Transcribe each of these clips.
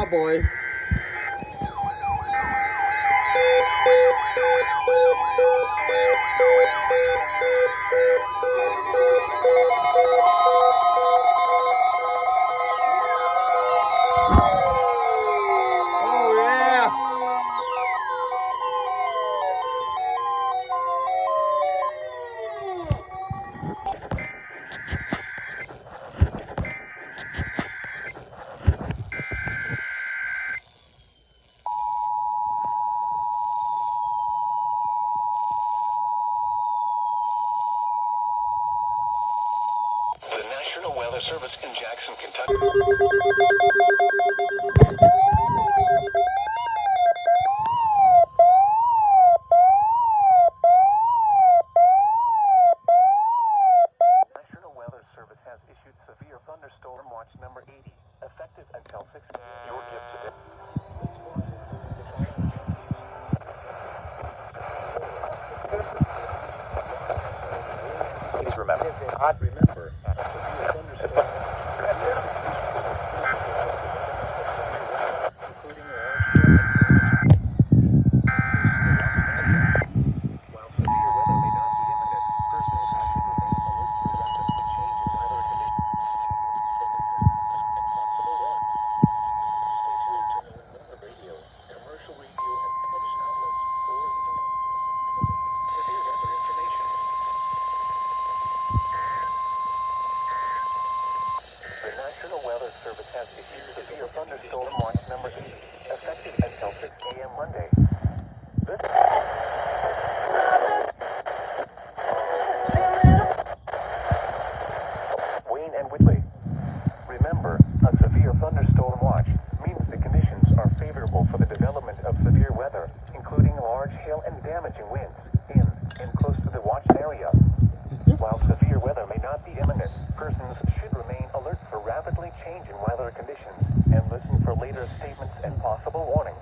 cowboy. Oh yeah. The National Weather Service in Jackson, Kentucky. National Weather Service has issued severe thunderstorm watch number 80, effective until 6 p.m. Your gift today. Please remember. Remember. The National Weather Service has issued severe thunderstorm watch number 80, effective until 6 a.m. Monday. This Wayne and Whitley. Remember, a severe thunderstorm watch means the conditions are favorable for the development of severe weather, including large hail and damaging winds in and close to the watched area. While severe weather may not be imminent, persons should remain alert for rapidly changing weather conditions and listen for later statements and possible warnings.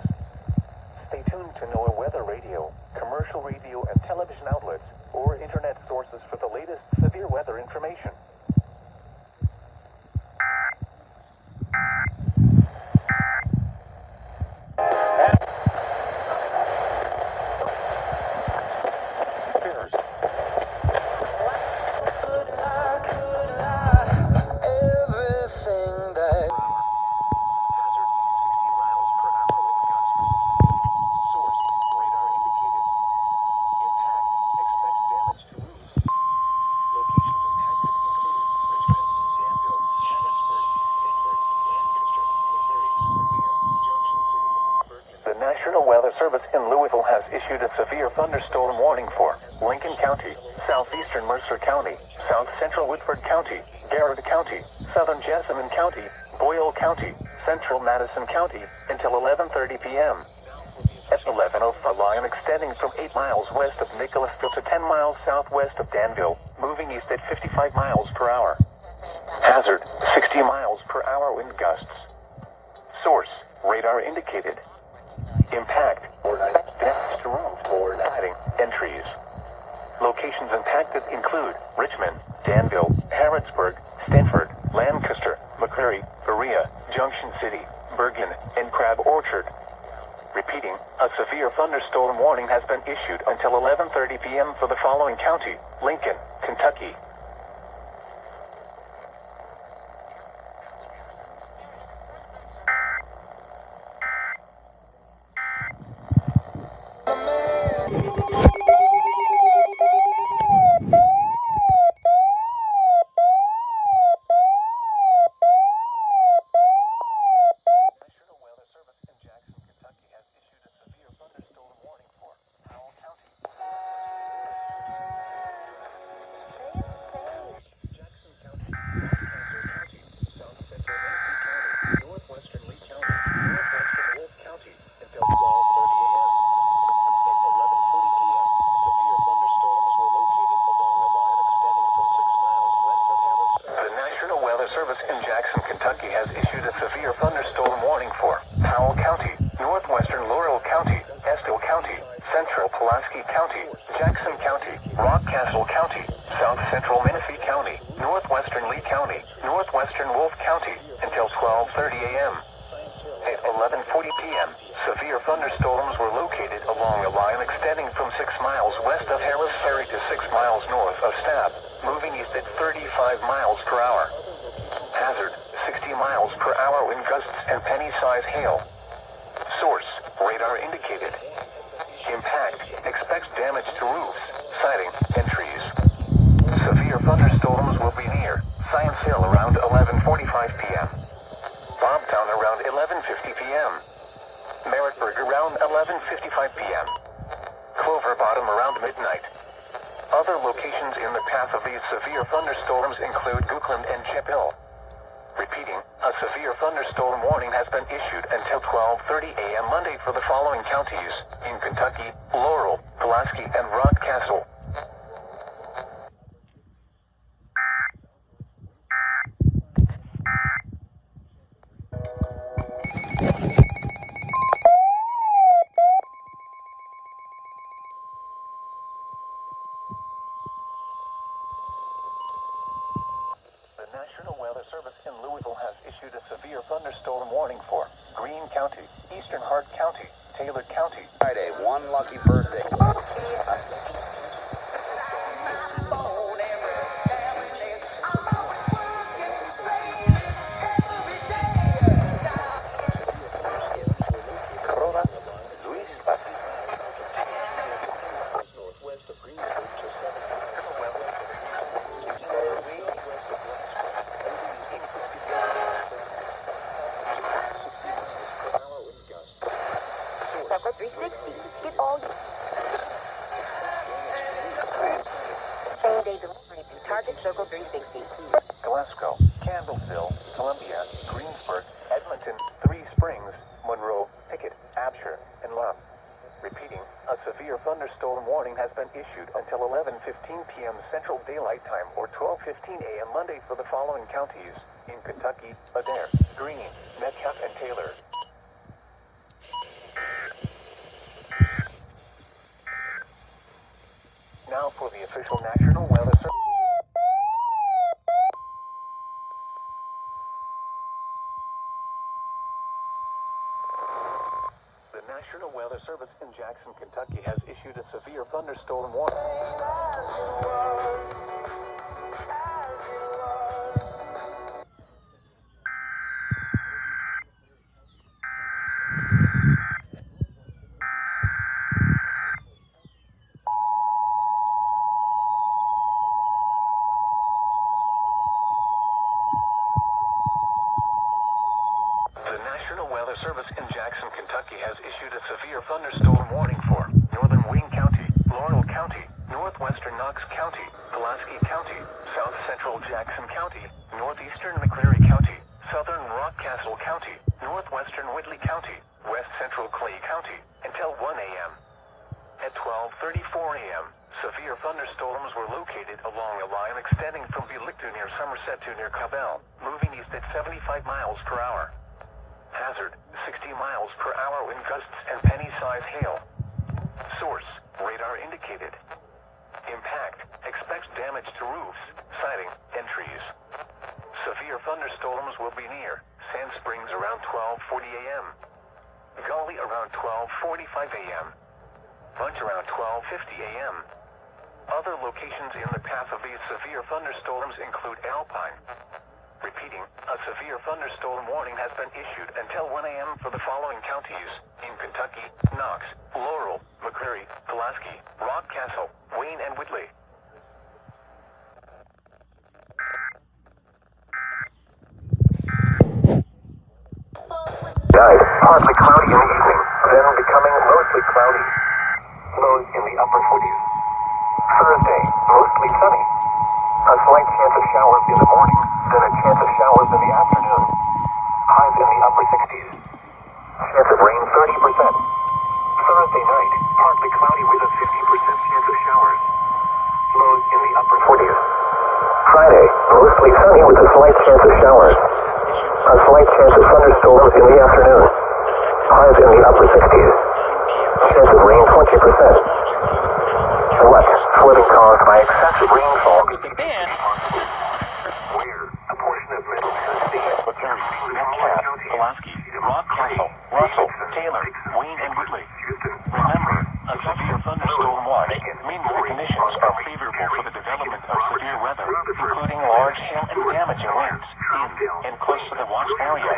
Stay tuned to NOAA Weather Radio, commercial radio and television outlets, or internet sources for the latest severe weather information. The National Weather Service in Louisville has issued a severe thunderstorm warning for Lincoln County, southeastern Mercer County, south central Woodford County, Garrett County, southern Jessamine County, Boyle County, central Madison County until 11:30 p.m. At 11:05, a line extending from 8 miles west of Nicholasville to 10 miles southwest of Danville, moving east at 55 miles per hour. Hazard, 60 miles per hour wind gusts. Source, radar indicated. Impact, damage to roofs, siding, and trees. Locations impacted include Richmond, Danville, Harrodsburg, Stanford, Lancaster, McCleary, Berea, Junction City, Bergen, and Crab Orchard. Repeating, a severe thunderstorm warning has been issued until 11:30 p.m. for the following county: Lincoln, Kentucky. National Weather Service in Jackson, Kentucky has issued a severe thunderstorm warning for Howell County. Jackson County, Lancaster County, South Central Menifee County, Northwestern Lee County, Northwestern Wolfe County until 12:30 a.m. At 11:40 p.m., severe thunderstorms were located along a line extending from 6 miles west of Harrisburg. The National Weather Service in Jackson, Kentucky has issued a severe thunderstorm warning for Howell County, Northwestern Laurel County, Estill County, Central Pulaski County, Jackson County, Rockcastle County, South Central Menifee County, Northwestern Lee County, Northwestern Wolfe County until 12:30 a.m. At 11:40 p.m., severe thunderstorms were located along a line extending from 6 miles west of Harris Ferry to 6 miles north of Stab, moving east at 35 miles per hour. Hazard, 60 miles per hour wind gusts and penny-size hail. Source, radar indicated. Impact, expects damage to roofs, siding, and trees. Severe thunderstorms will be near Science Hill around 11:45 p.m. Bobtown around 11:50 p.m. Merrittburg around 11:55 p.m. Clover Bottom around midnight. Other locations in the path of these severe thunderstorms include Gookland and Chip Hill. Repeating, a severe thunderstorm warning has been issued until 12:30 a.m. Monday for the following counties in Kentucky: Laurel, Pulaski, and Rockcastle. The National Weather Service in Louisville has issued a severe thunderstorm warning for Greene County, Eastern Hart County, Taylor County. Friday, one lucky birthday. Corona, Luis Pati. Circle 360. Get all your same day delivery through Target Circle 360. Glasgow, Campbellsville, Columbia, Greensburg, Edmonton, Three Springs, Monroe, Pickett, Absher, and Love. Repeating, a severe thunderstorm warning has been issued until 11:15 p.m. Central Daylight Time or 12:15 a.m. Monday for the following counties in Kentucky: Adair, Greene, Metcalfe, and Taylor. Now for the official National Weather Service. The National Weather Service in Jackson, Kentucky has issued a severe thunderstorm warning. The National Weather Service in Jackson, Kentucky has issued a severe thunderstorm warning for Northern Wayne County, Laurel County, Northwestern Knox County, Pulaski County, South Central Jackson County, Northeastern McCleary County, Southern Rockcastle County, Northwestern Whitley County, West Central Clay County, until 1 a.m. At 12:34 a.m., severe thunderstorms were located along a line extending from Bulictu near Somerset to near Cabell, moving east at 75 miles per hour. Hazard, 60 miles per hour wind gusts and penny-size hail. Source, radar indicated. Impact, expects damage to roofs, siding, and trees. Severe thunderstorms will be near Sand Springs around 12:40 a.m. Gully around 12:45 a.m. Bunch around 12:50 a.m. Other locations in the path of these severe thunderstorms include Alpine. Repeating, a severe thunderstorm warning has been issued until 1 a.m. for the following counties in Kentucky: Knox, Laurel, McCleary, Pulaski, Rockcastle, Wayne, and Whitley. Night, partly cloudy in the evening, then becoming mostly cloudy. Lows in the upper 40s. Thursday, mostly sunny. A slight chance of showers in the morning, then a chance of showers in the afternoon. Highs in the upper 60s. Chance of rain 30%. Thursday night, partly cloudy with a 50% chance of showers. Lows in the upper 40s. Friday, mostly sunny with a slight chance of showers. A slight chance of thunderstorms in the afternoon. Highs in the upper 60s. Chance of rain 20%. Wet, flooding caused by excessive rainfall. Where a portion of Middle Tennessee, McCleary, Metcalfe, Pulaski, Rockcastle, Russell, conditions are favorable for the development of severe weather, including large hail and damaging winds in and close to the watch area.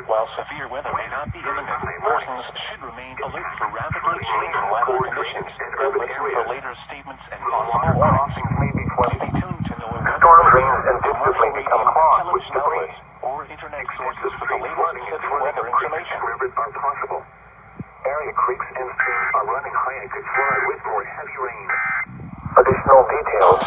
While severe weather may not be imminent, persons should remain alert for rapidly changing weather conditions and listen for later statements and possible warnings. Stay tuned to NOAA Weather Radio, commercial radio, television outlets, or internet sources for the latest severe weather information. Rivers are possible. Area creeks and streams are running high and could flood with more heavy rain. Additional details.